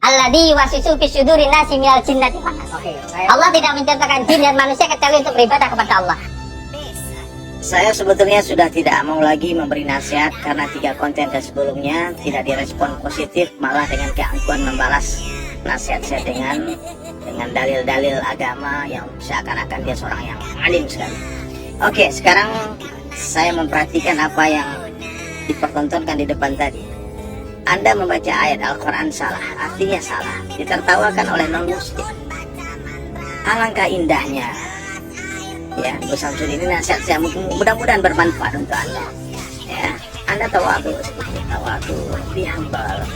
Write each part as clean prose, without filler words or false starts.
Alladzi yuwaswisu fi sudurin nasi minal jinnati wan nas. Allah tidak menciptakan jin dan manusia kecuali untuk beribadah kepada Allah. Saya sebetulnya sudah tidak mau lagi memberi nasihat karena 3 konten sebelumnya tidak direspon positif, malah dengan keangkuhan membalas nasihat saya dengan dalil-dalil agama yang seakan-akan dia seorang yang alim sekali. Oke, sekarang saya memperhatikan apa yang dipertontonkan di depan tadi. Anda membaca ayat Al-Quran salah, artinya salah, ditertawakan oleh non-muslim. Alangkah indahnya. Ya, Gus Samsudin, ini nasihat saya mudah-mudahan bermanfaat untuk Anda. Ya, Anda tawadhu sedikit, tawadhu, lebih humble.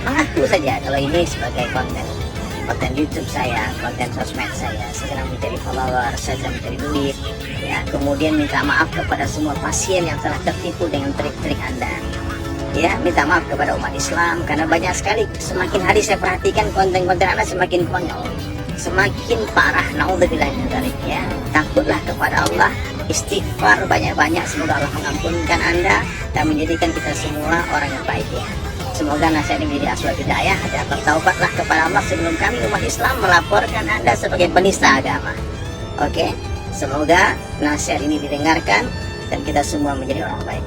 Mengaku saja kalau ini sebagai konten YouTube saya, konten sosmed saya sedang mencari follower, saya sedang mencari duit. Ya, kemudian minta maaf kepada semua pasien yang telah tertipu dengan trik-trik Anda. Ya, minta maaf kepada umat Islam karena banyak sekali, semakin hari saya perhatikan konten-konten Anda semakin konyol, semakin parah. Naudzubillah min dzalik. Ya, takutlah kepada Allah, istighfar banyak-banyak, semoga Allah mengampunkan Anda dan menjadikan kita semua orang yang baik. Ya, semoga nasihat ini menjadi asbab hidayah dan bertaubatlah kepada Allah sebelum kami umat Islam melaporkan Anda sebagai penista agama. Oke, semoga nasihat ini didengarkan dan kita semua menjadi orang baik.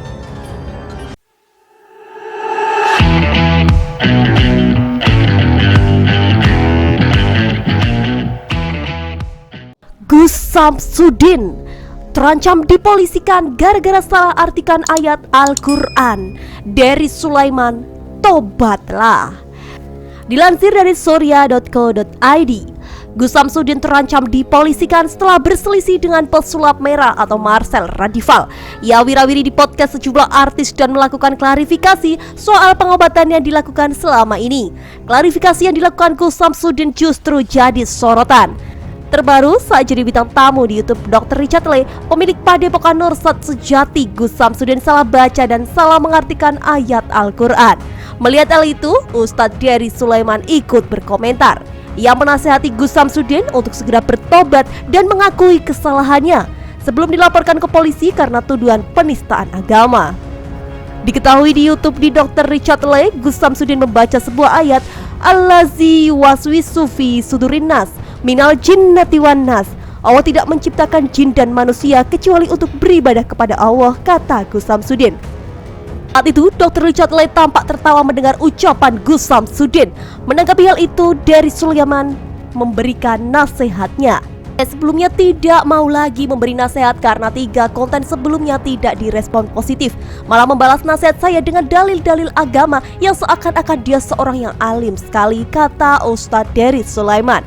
Gus Samsudin terancam dipolisikan gara-gara salah artikan ayat Al-Quran. Dari Sulaiman, tobatlah. Dilansir dari surya.co.id, Gus Samsudin terancam dipolisikan setelah berselisih dengan pesulap merah atau Marcel Radival. Ia wirawiri di podcast sejumlah artis dan melakukan klarifikasi soal pengobatan yang dilakukan selama ini. Klarifikasi yang dilakukan Gus Samsudin justru jadi sorotan. Terbaru saat jadi bintang tamu di YouTube Dr. Richard Lee, pemilik Padepokan Nursat Sejati, Gus Samsudin salah baca dan salah mengartikan ayat Al-Quran. Melihat hal itu, Ustadz Dery Sulaiman ikut berkomentar. Ia menasihati Gus Samsudin untuk segera bertobat dan mengakui kesalahannya sebelum dilaporkan ke polisi karena tuduhan penistaan agama. Diketahui di YouTube di Dr. Richard Lee, Gus Samsudin membaca sebuah ayat Allazi waswisu fi sudurin nas minal jinnati wan nas. Allah tidak menciptakan jin dan manusia kecuali untuk beribadah kepada Allah, kata Gus Samsudin. Saat itu Dr. Richard Lee tampak tertawa mendengar ucapan Gus Samsudin. Menanggapi hal itu, Dery Sulaiman memberikan nasihatnya. Sebelumnya tidak mau lagi memberi nasihat karena 3 konten sebelumnya tidak direspon positif, malah membalas nasihat saya dengan dalil-dalil agama yang seakan-akan dia seorang yang alim sekali, kata Ustadz Dery Sulaiman.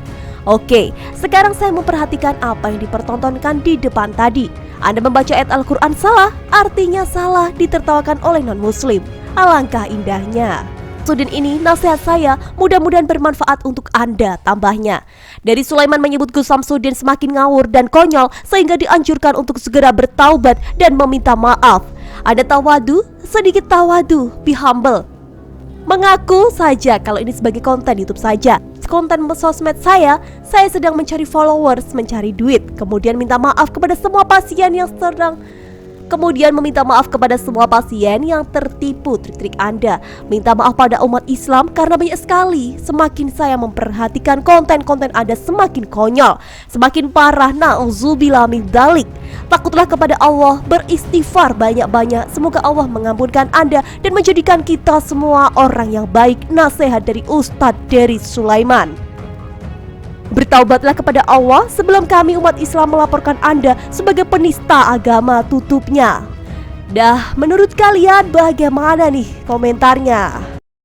Oke, sekarang saya memperhatikan apa yang dipertontonkan di depan tadi. Anda membaca ayat Al-Quran salah, artinya salah, ditertawakan oleh non-muslim. Alangkah indahnya. Sudin ini nasihat saya, mudah-mudahan bermanfaat untuk Anda, tambahnya. Dery Sulaiman menyebut Gus Samsudin semakin ngawur dan konyol sehingga dianjurkan untuk segera bertaubat dan meminta maaf. Ada tawadu, sedikit tawadu, be humble. Mengaku saja kalau ini sebagai konten YouTube saja. Konten sosmed saya sedang mencari followers, mencari duit, kemudian minta maaf kepada semua pasien yang meminta maaf kepada semua pasien yang tertipu trik-trik Anda. Minta maaf pada umat Islam karena banyak sekali. Semakin saya memperhatikan konten-konten Anda semakin konyol, semakin parah. Na'udzubillah min dzalik. Takutlah kepada Allah, beristighfar banyak-banyak. Semoga Allah mengampunkan Anda dan menjadikan kita semua orang yang baik. Nasihat dari Ustadz Dery Sulaiman. Bertaubatlah kepada Allah sebelum kami umat Islam melaporkan Anda sebagai penista agama, tutupnya. Dah, menurut kalian bagaimana nih komentarnya?